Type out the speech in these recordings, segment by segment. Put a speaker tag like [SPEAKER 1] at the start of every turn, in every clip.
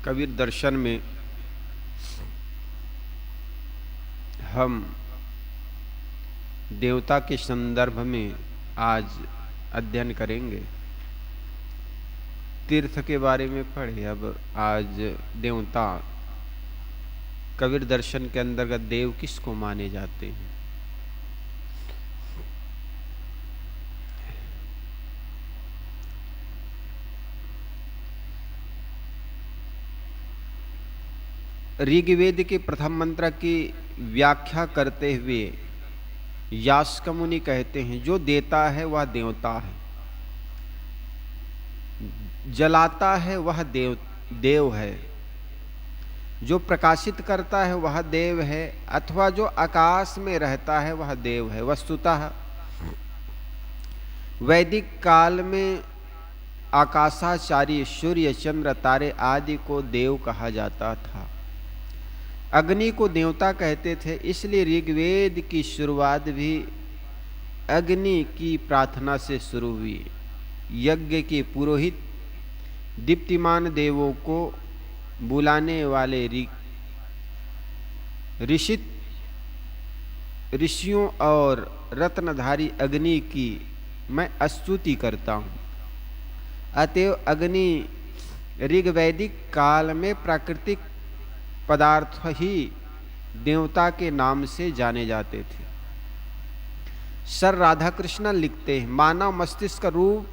[SPEAKER 1] कबीर दर्शन में हम देवता के संदर्भ में आज अध्ययन करेंगे। तीर्थ के बारे में पढ़े, अब आज देवता। कबीर दर्शन के अंतर्गत देव किसको माने जाते हैं? ऋग्वेद के प्रथम मंत्र की व्याख्या करते हुए यास्क मुनि कहते हैं, जो देता है वह देवता है, जलाता है वह देव है, जो प्रकाशित करता है वह देव है, अथवा जो आकाश में रहता है वह देव है। वस्तुतः वैदिक काल में आकाशाचारी सूर्य, चंद्र, तारे आदि को देव कहा जाता था। अग्नि को देवता कहते थे, इसलिए ऋग्वेद की शुरुआत भी अग्नि की प्रार्थना से शुरू हुई। यज्ञ के पुरोहित दीप्तिमान देवों को बुलाने वाले ऋषियों और रत्नधारी अग्नि की मैं स्तुति करता हूँ। अतएव अग्नि ऋग्वैदिक काल में प्राकृतिक पदार्थ ही देवता के नाम से जाने जाते थे। सर राधाकृष्णन लिखते हैं, मानव मस्तिष्क रूप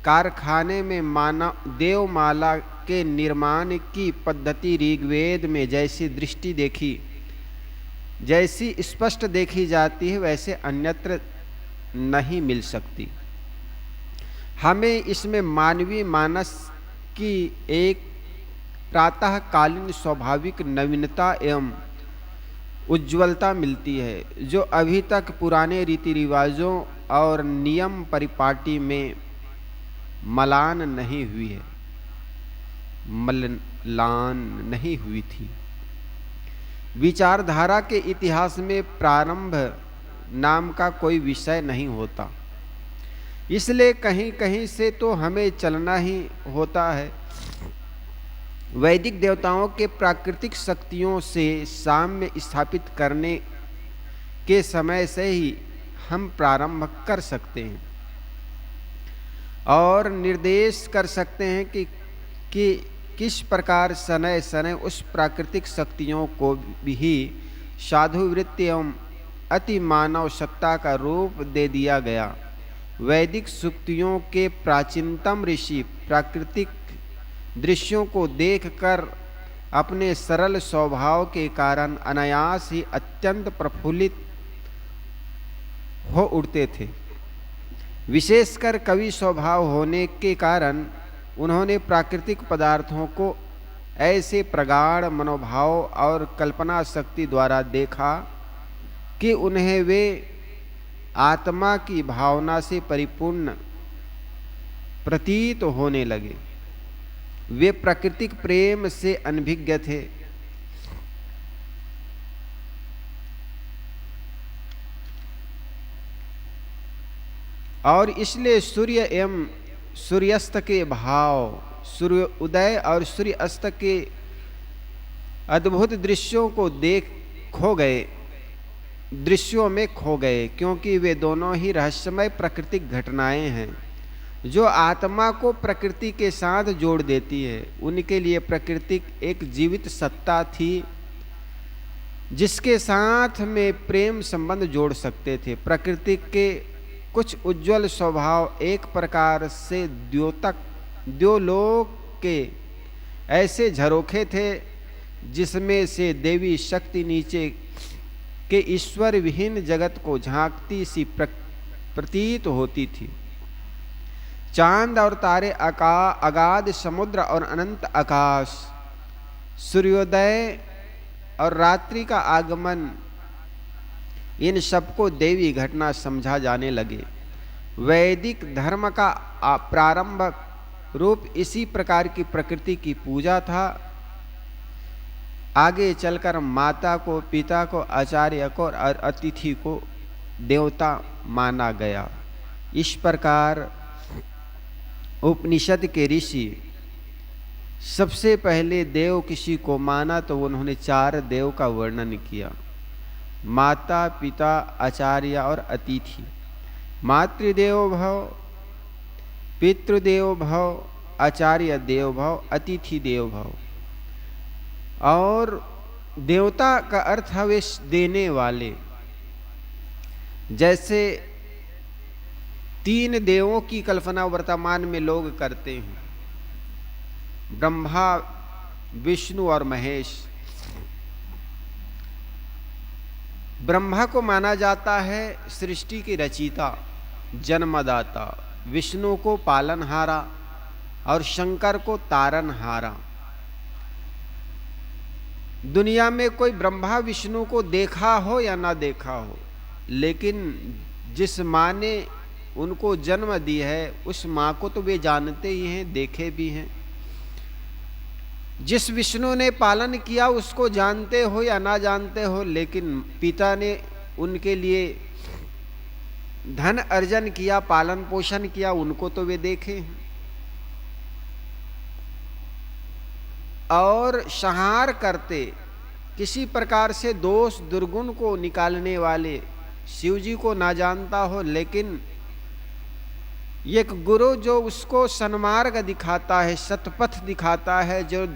[SPEAKER 1] कारखाने में मानव देवमाला के निर्माण की पद्धति ऋग्वेद में जैसी स्पष्ट देखी जाती है, वैसे अन्यत्र नहीं मिल सकती। हमें इसमें मानवीय मानस की एक प्रातःकालीन स्वाभाविक नवीनता एवं उज्ज्वलता मिलती है, जो अभी तक पुराने रीति रिवाजों और नियम परिपाटी में मलान नहीं हुई थी। विचारधारा के इतिहास में प्रारंभ नाम का कोई विषय नहीं होता, इसलिए कहीं कहीं से तो हमें चलना ही होता है। वैदिक देवताओं के प्राकृतिक शक्तियों से साम्य स्थापित करने के समय से ही हम प्रारंभ कर सकते हैं और निर्देश कर सकते हैं कि किस प्रकार शनय शनय उस प्राकृतिक शक्तियों को भी साधु वृत्ति एवं अति मानव सत्ता का रूप दे दिया गया। वैदिक सूक्तियों के प्राचीनतम ऋषि प्राकृतिक दृश्यों को देखकर अपने सरल स्वभाव के कारण अनायास ही अत्यंत प्रफुल्लित हो उठते थे। विशेषकर कवि स्वभाव होने के कारण उन्होंने प्राकृतिक पदार्थों को ऐसे प्रगाढ़ मनोभाव और कल्पना शक्ति द्वारा देखा कि उन्हें वे आत्मा की भावना से परिपूर्ण प्रतीत होने लगे। वे प्राकृतिक प्रेम से अनभिज्ञ थे। और इसलिए सूर्य एवं सूर्यास्त के भाव, सूर्य उदय और सूर्य अस्त के अद्भुत दृश्यों में खो गए, क्योंकि वे दोनों ही रहस्यमय प्राकृतिक घटनाएं हैं जो आत्मा को प्रकृति के साथ जोड़ देती है। उनके लिए प्रकृति एक जीवित सत्ता थी जिसके साथ में प्रेम संबंध जोड़ सकते थे। प्रकृति के कुछ उज्जवल स्वभाव एक प्रकार से द्योलोक के ऐसे झरोखे थे जिसमें से देवी शक्ति नीचे के ईश्वर विहीन जगत को झांकती सी प्रतीत होती थी। चांद और तारे, अगाध समुद्र और अनंत आकाश, सूर्योदय और रात्रि का आगमन, इन सबको देवी घटना समझा जाने लगे। वैदिक धर्म का प्रारंभिक रूप इसी प्रकार की प्रकृति की पूजा था। आगे चलकर माता को, पिता को, आचार्य को और अतिथि को देवता माना गया। इस प्रकार उपनिषद के ऋषि सबसे पहले देव किसी को माना तो उन्होंने 4 देव का वर्णन किया, माता, पिता, आचार्य और अतिथि। मातृदेवो भव, पितृदेवो भव, आचार्य देव भव, अतिथि देव भव। और देवता का अर्थ है वे देने वाले। जैसे 3 देवों की कल्पना वर्तमान में लोग करते हैं, ब्रह्मा, विष्णु और महेश। ब्रह्मा को माना जाता है सृष्टि की रचयिता, जन्मदाता, विष्णु को पालनहारा और शंकर को तारनहारा। दुनिया में कोई ब्रह्मा विष्णु को देखा हो या ना देखा हो, लेकिन जिस माँ ने उनको जन्म दी है उस माँ को तो वे जानते ही हैं, देखे भी हैं। जिस विष्णु ने पालन किया उसको जानते हो या ना जानते हो, लेकिन पिता ने उनके लिए धन अर्जन किया, पालन पोषण किया, उनको तो वे देखे हैं। और संहार करते, किसी प्रकार से दोष दुर्गुण को निकालने वाले शिव जी को ना जानता हो, लेकिन एक गुरु जो उसको सन्मार्ग दिखाता है, सतपथ दिखाता है, जो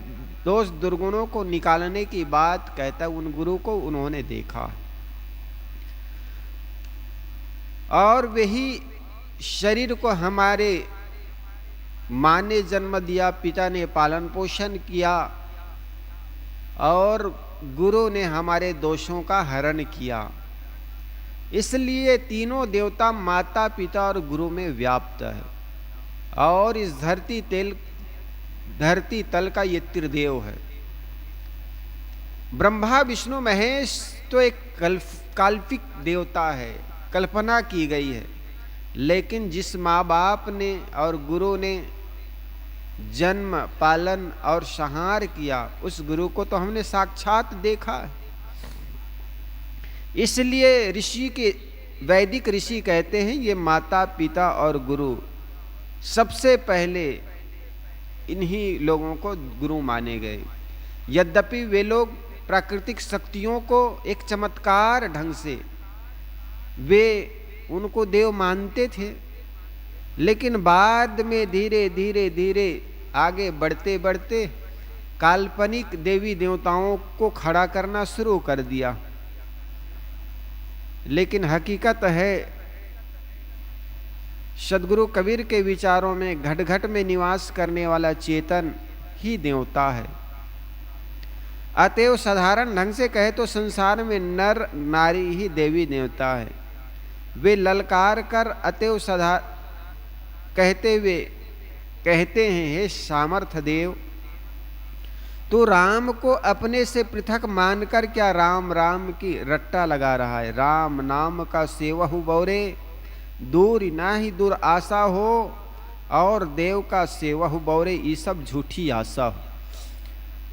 [SPEAKER 1] दोष दुर्गुणों को निकालने की बात कहता है, उन गुरु को उन्होंने देखा। और वही शरीर को हमारे माँ ने जन्म दिया, पिता ने पालन पोषण किया और गुरु ने हमारे दोषों का हरण किया। इसलिए तीनों देवता माता, पिता और गुरु में व्याप्त है। और इस धरती तल का ये त्रिदेव है। ब्रह्मा, विष्णु, महेश तो एक काल्पनिक देवता है, कल्पना की गई है। लेकिन जिस माँ बाप ने और गुरु ने जन्म, पालन और संहार किया, उस गुरु को तो हमने साक्षात देखा है। इसलिए ऋषि के, वैदिक ऋषि कहते हैं ये माता, पिता और गुरु सबसे पहले इन्हीं लोगों को गुरु माने गए। यद्यपि वे लोग प्राकृतिक शक्तियों को एक चमत्कार ढंग से वे उनको देव मानते थे, लेकिन बाद में धीरे धीरे धीरे आगे बढ़ते बढ़ते काल्पनिक देवी देवताओं को खड़ा करना शुरू कर दिया। लेकिन हकीकत है सदगुरु कबीर के विचारों में घट घट में निवास करने वाला चेतन ही देवता है। अतएव साधारण ढंग से कहे तो संसार में नर नारी ही देवी देवता है। वे ललकार कर अतएव कहते हैं, हे सामर्थ देव, तो राम को अपने से पृथक मानकर क्या राम राम की रट्टा लगा रहा है। राम नाम का सेवहु बौरे, दूर ना ही दूर आशा हो, और देव का सेवहु बौरे, ये सब झूठी आशा हो।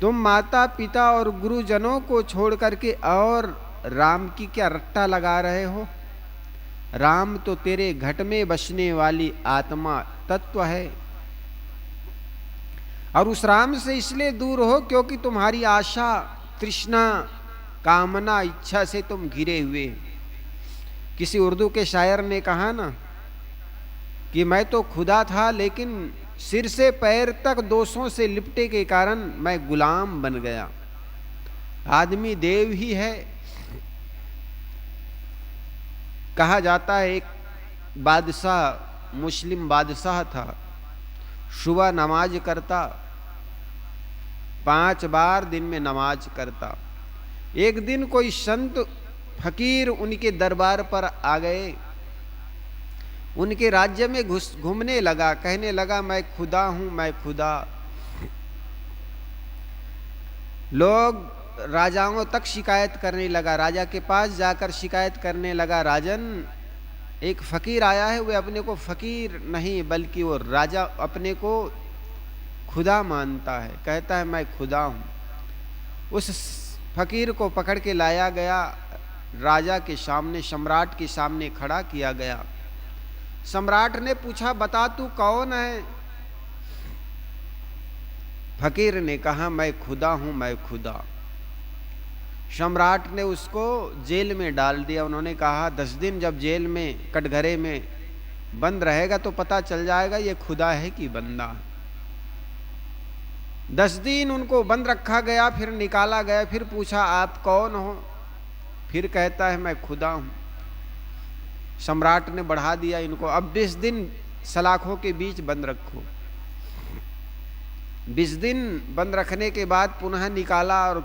[SPEAKER 1] तुम माता पिता और गुरुजनों को छोड़ करके और राम की क्या रट्टा लगा रहे हो। राम तो तेरे घट में बसने वाली आत्मा तत्व है, और उस राम से इसलिए दूर हो क्योंकि तुम्हारी आशा, तृष्णा, कामना, इच्छा से तुम घिरे हुए। किसी उर्दू के शायर ने कहा ना कि मैं तो खुदा था, लेकिन सिर से पैर तक दोषों से लिपटे के कारण मैं गुलाम बन गया। आदमी देव ही है। कहा जाता है एक बादशाह, मुस्लिम बादशाह था, सुबह नमाज करता, 5 बार दिन में नमाज करता। एक दिन कोई संत फकीर उनके दरबार पर आ गए, उनके राज्य में घूमने लगा, कहने लगा मैं खुदा हूं, मैं खुदा। लोग राजाओं तक शिकायत करने लगा, राजा के पास जाकर शिकायत करने लगा, राजन एक फकीर आया है, वे अपने को फकीर नहीं बल्कि वो राजा अपने को खुदा मानता है, कहता है मैं खुदा हूं। उस फकीर को पकड़ के लाया गया, राजा के सामने, सम्राट के सामने खड़ा किया गया। सम्राट ने पूछा बता तू कौन है। फकीर ने कहा मैं खुदा हूं, मैं खुदा। सम्राट ने उसको जेल में डाल दिया। उन्होंने कहा 10 दिन जब जेल में कटघरे में बंद रहेगा तो पता चल जाएगा ये खुदा है कि बंदा है। 10 दिन उनको बंद रखा गया, फिर निकाला गया, फिर पूछा आप कौन हो? फिर कहता है मैं खुदा हूं। सम्राट ने बढ़ा दिया इनको, अब 20 दिन सलाखों के बीच बंद रखो। 20 दिन बंद रखने के बाद पुनः निकाला और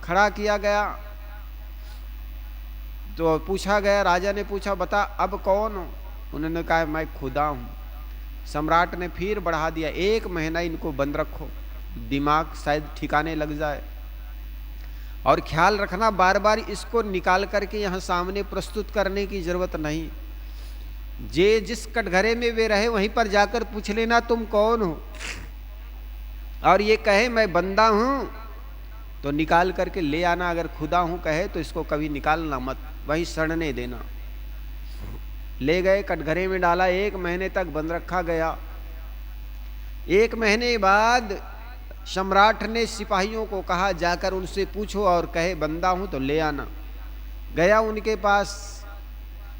[SPEAKER 1] खड़ा किया गया। तो पूछा गया, राजा ने पूछा बता अब कौन हो? उन्होंने कहा मैं खुदा हूं। सम्राट ने फिर बढ़ा दिया, 1 महीना इनको बंद रखो, दिमाग शायद ठिकाने लग जाए। और ख्याल रखना बार बार इसको निकाल करके यहां सामने प्रस्तुत करने की जरूरत नहीं। जे जिस कटघरे में वे रहे वहीं पर जाकर पूछ लेना तुम कौन हो, और ये कहे मैं बंदा हूं तो निकाल करके ले आना। अगर खुदा हूं कहे तो इसको कभी निकालना मत, वहीं सड़ने देना। ले गए, कटघरे में डाला, 1 महीने तक बंद रखा गया। 1 महीने बाद सम्राट ने सिपाहियों को कहा जाकर उनसे पूछो, और कहे बंदा हूं तो ले आना। गया उनके पास,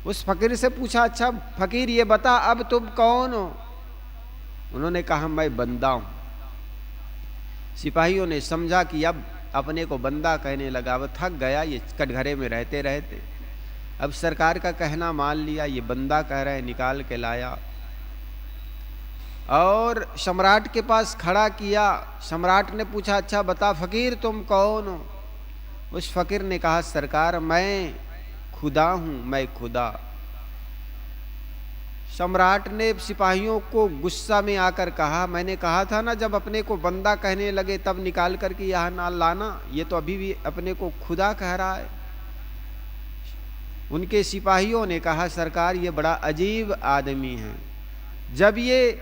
[SPEAKER 1] उस फकीर से पूछा अच्छा फकीर ये बता अब तुम कौन हो? उन्होंने कहा मैं बंदा हूं। सिपाहियों ने समझा कि अब अपने को बंदा कहने लगा, वो थक गया ये कटघरे में रहते रहते। अब सरकार का कहना मान लिया, ये बंदा कह रहा है, निकाल के लाया और सम्राट के पास खड़ा किया। सम्राट ने पूछा अच्छा बता फकीर तुम कौन हो? उस फकीर ने कहा सरकार मैं खुदा हूं, मैं खुदा। सम्राट ने सिपाहियों को गुस्सा में आकर कहा मैंने कहा था ना जब अपने को बंदा कहने लगे तब निकाल करके यहाँ ना लाना, ये तो अभी भी अपने को खुदा कह रहा है। उनके सिपाहियों ने कहा सरकार ये बड़ा अजीब आदमी है, जब ये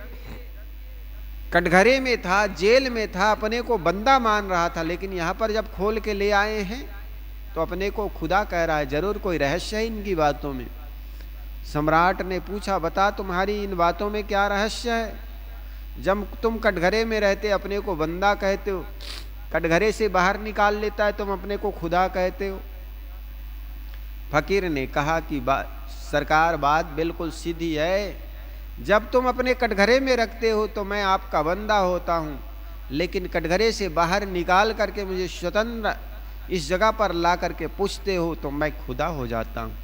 [SPEAKER 1] कटघरे में था, जेल में था, अपने को बंदा मान रहा था, लेकिन यहाँ पर जब खोल के ले आए हैं तो अपने को खुदा कह रहा है। जरूर कोई रहस्य है इनकी बातों में। सम्राट ने पूछा बता तुम्हारी इन बातों में क्या रहस्य है? जब तुम कटघरे में रहते अपने को बंदा कहते हो, कटघरे से बाहर निकाल लेता है तुम अपने को खुदा कहते हो। फकीर ने कहा कि सरकार बात बिल्कुल सीधी है, जब तुम अपने कटघरे में रखते हो तो मैं आपका बंदा होता हूँ, लेकिन कटघरे से बाहर निकाल करके मुझे स्वतंत्र इस जगह पर ला करके पूछते हो तो मैं खुदा हो जाता हूँ।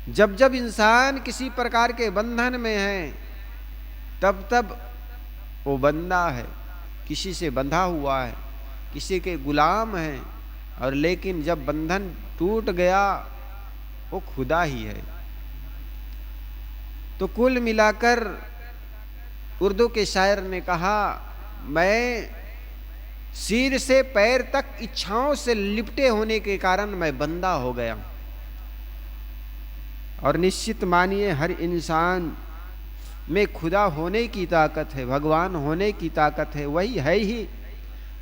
[SPEAKER 1] जब जब इंसान किसी प्रकार के बंधन में है तब तब वो बंदा है, किसी से बंधा हुआ है, किसी के गुलाम है, और लेकिन जब बंधन टूट गया वो खुदा ही है। तो कुल मिलाकर उर्दू के शायर ने कहा मैं सिर से पैर तक इच्छाओं से लिपटे होने के कारण मैं बंदा हो गया। और निश्चित मानिए हर इंसान में खुदा होने की ताकत है, भगवान होने की ताकत है, वही है ही,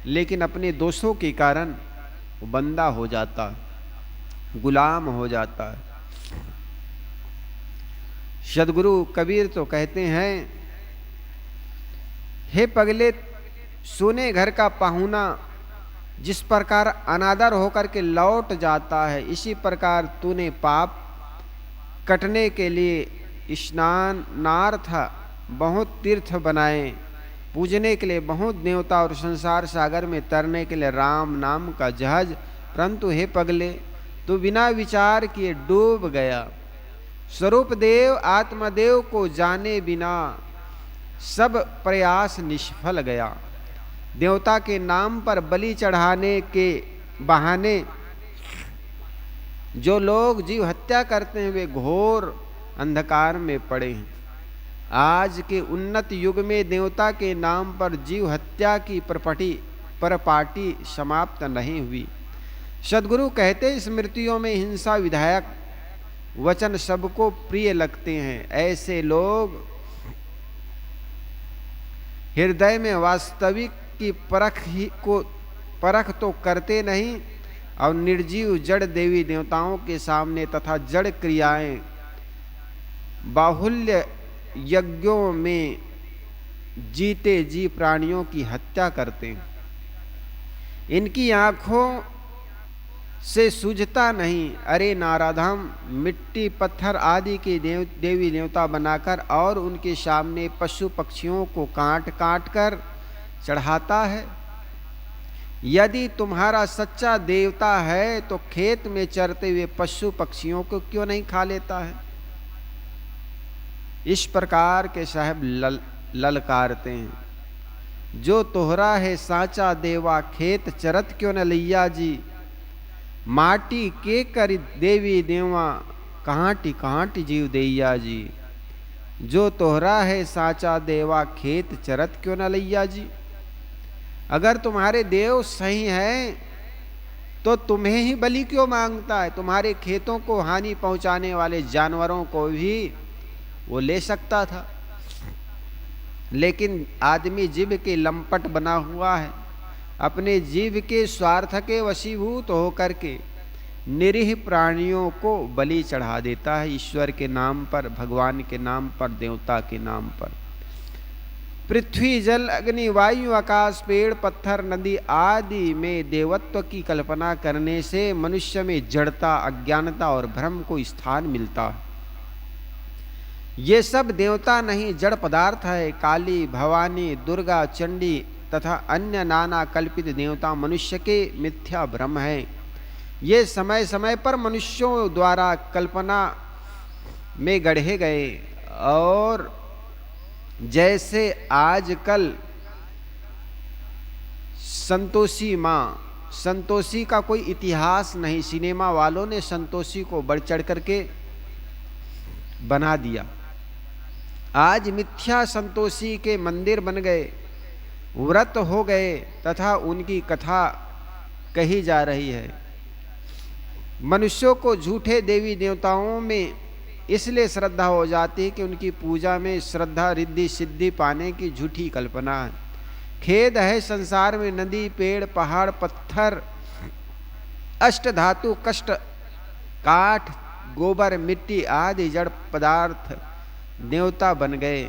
[SPEAKER 1] लेकिन अपने दोषों के कारण वो बंदा हो जाता है, गुलाम हो जाता है। सदगुरु कबीर तो कहते हैं हे पगले सोने घर का पाहुना जिस प्रकार अनादर होकर के लौट जाता है, इसी प्रकार तूने पाप कटने के लिए स्नान नार्थ बहुत तीर्थ बनाए, पूजने के लिए बहुत देवता और संसार सागर में तरने के लिए राम नाम का जहाज, परंतु हे पगले तू बिना विचार किए डूब गया। स्वरूप देव आत्मदेव को जाने बिना सब प्रयास निष्फल गया। देवता के नाम पर बलि चढ़ाने के बहाने जो लोग जीव हत्या करते हैं वे घोर अंधकार में पड़े हैं। आज के उन्नत युग में देवता के नाम पर जीव हत्या की परपाटी समाप्त नहीं हुई। सदगुरु कहते स्मृतियों में हिंसा विधायक वचन सबको प्रिय लगते हैं। ऐसे लोग हृदय में वास्तविक की परख तो करते नहीं और निर्जीव जड़ देवी देवताओं के सामने तथा जड़ क्रियाएं बाहुल्य यज्ञों में जीते जी प्राणियों की हत्या करते हैं। इनकी आंखों से सूझता नहीं। अरे नाराधम, मिट्टी पत्थर आदि के देवी देवता बनाकर और उनके सामने पशु पक्षियों को काट काट कर चढ़ाता है। यदि तुम्हारा सच्चा देवता है तो खेत में चरते हुए पशु पक्षियों को क्यों नहीं खा लेता है? इस प्रकार के साहब ललकारते हैं। जो तोहरा है साचा देवा, खेत चरत क्यों न लैया जी। माटी के कर देवी देवा, कांटी कांटी जीव दैया जी। जो तोहरा है साचा देवा, खेत चरत क्यों न लैया जी। अगर तुम्हारे देव सही हैं तो तुम्हें ही बलि क्यों मांगता है? तुम्हारे खेतों को हानि पहुंचाने वाले जानवरों को भी वो ले सकता था, लेकिन आदमी जीव के लंपट बना हुआ है। अपने जीव के स्वार्थ के वशीभूत होकर के निरीह प्राणियों को बलि चढ़ा देता है, ईश्वर के नाम पर, भगवान के नाम पर, देवता के नाम पर। पृथ्वी जल अग्नि वायु आकाश पेड़ पत्थर नदी आदि में देवत्व की कल्पना करने से मनुष्य में जड़ता अज्ञानता और भ्रम को स्थान मिलता है। ये सब देवता नहीं, जड़ पदार्थ है। काली भवानी दुर्गा चंडी तथा अन्य नाना कल्पित देवता मनुष्य के मिथ्या भ्रम है। ये समय समय पर मनुष्यों द्वारा कल्पना में गढ़े गए और जैसे आजकल संतोषी माँ, संतोषी का कोई इतिहास नहीं, सिनेमा वालों ने संतोषी को बढ़ चढ़ करके बना दिया। आज मिथ्या संतोषी के मंदिर बन गए, व्रत हो गए तथा उनकी कथा कही जा रही है। मनुष्यों को झूठे देवी देवताओं में इसलिए श्रद्धा हो जाती है कि उनकी पूजा में श्रद्धा रिद्धि सिद्धि पाने की झूठी कल्पना है। खेद है संसार में नदी पेड़ पहाड़ पत्थर अष्ट धातु कष्ट काठ गोबर मिट्टी आदि जड़ पदार्थ देवता बन गए,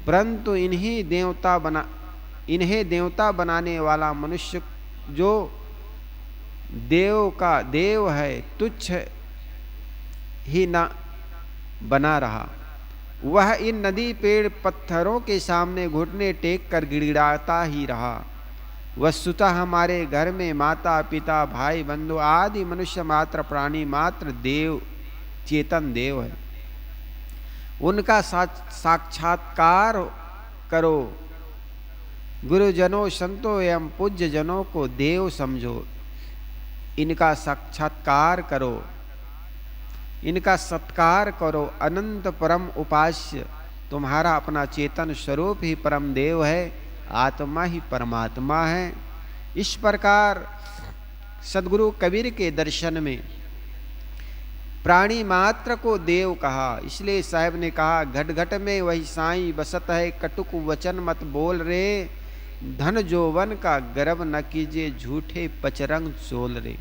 [SPEAKER 1] परंतु इन्हें देवता बनाने वाला मनुष्य जो देव का देव है तुच्छ ही न बना रहा। वह इन नदी पेड़ पत्थरों के सामने घुटने टेक कर गिड़गिड़ाता ही रहा। वस्तुतः हमारे घर में माता पिता भाई बंधु आदि मनुष्य मात्र प्राणी मात्र देव चेतन देव है। उनका साक्षात्कार करो। गुरुजनों संतों एवं पूज्य जनों को देव समझो, इनका साक्षात्कार करो, इनका सत्कार करो। अनंत परम उपास्य तुम्हारा अपना चेतन स्वरूप ही परम देव है, आत्मा ही परमात्मा है। इस प्रकार सद्गुरु कबीर के दर्शन में प्राणी मात्र को देव कहा। इसलिए साहब ने कहा, घट घट में वही साईं बसत है, कटुक वचन मत बोल रे। धन जोवन का गर्व न कीजिए, झूठे पचरंग चोल रे।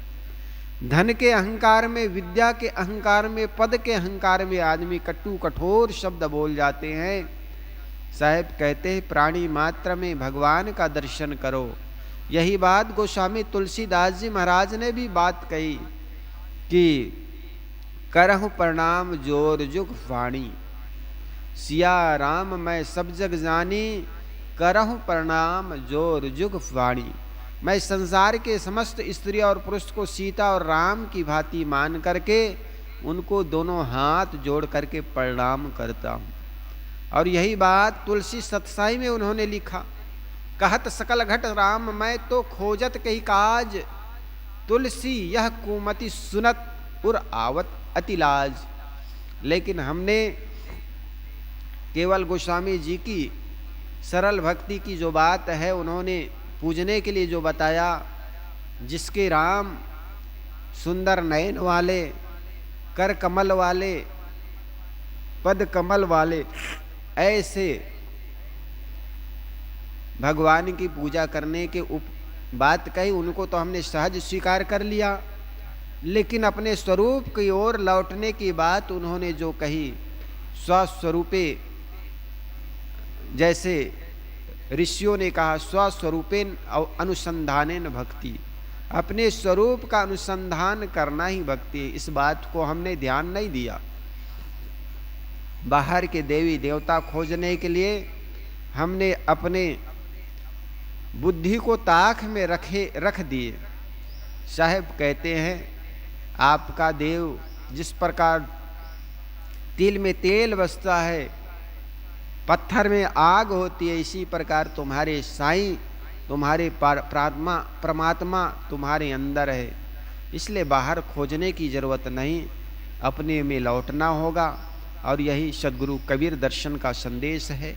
[SPEAKER 1] धन के अहंकार में, विद्या के अहंकार में, पद के अहंकार में आदमी कटु कठोर शब्द बोल जाते हैं। साहब कहते हैं प्राणी मात्र में भगवान का दर्शन करो। यही बात गोस्वामी तुलसीदास जी महाराज ने भी बात कही कि करहु प्रणाम जोर जुग वाणी, सिया राम मैं सब जग जानी। करहु प्रणाम जोर जुग वाणी, मैं संसार के समस्त स्त्री और पुरुष को सीता और राम की भांति मान करके उनको दोनों हाथ जोड़ करके प्रणाम करता हूँ। और यही बात तुलसी सतसाई में उन्होंने लिखा, कहत सकल घट राम मैं तो खोजत कही काज। तुलसी यह कुमति सुनत उर आवत अतिलाज। लेकिन हमने केवल गोस्वामी जी की सरल भक्ति की जो बात है उन्होंने पूजने के लिए जो बताया, जिसके राम सुंदर नयन वाले, कर कमल वाले, पद कमल वाले, ऐसे भगवान की पूजा करने के बात कही, उनको तो हमने सहज स्वीकार कर लिया। लेकिन अपने स्वरूप की ओर लौटने की बात उन्होंने जो कही, स्वस्वरूपे जैसे ऋषियों ने कहा स्वस्वरूपेन अनुसंधानेन भक्ति, अपने स्वरूप का अनुसंधान करना ही भक्ति है। इस बात को हमने ध्यान नहीं दिया। बाहर के देवी देवता खोजने के लिए हमने अपने बुद्धि को ताक में रख दिए। साहब कहते हैं आपका देव जिस प्रकार तिल में तेल बसता है, पत्थर में आग होती है, इसी प्रकार तुम्हारे साईं, तुम्हारे परमात्मा तुम्हारे अंदर है। इसलिए बाहर खोजने की जरूरत नहीं, अपने में लौटना होगा। और यही सद्गुरु कबीर दर्शन का संदेश है।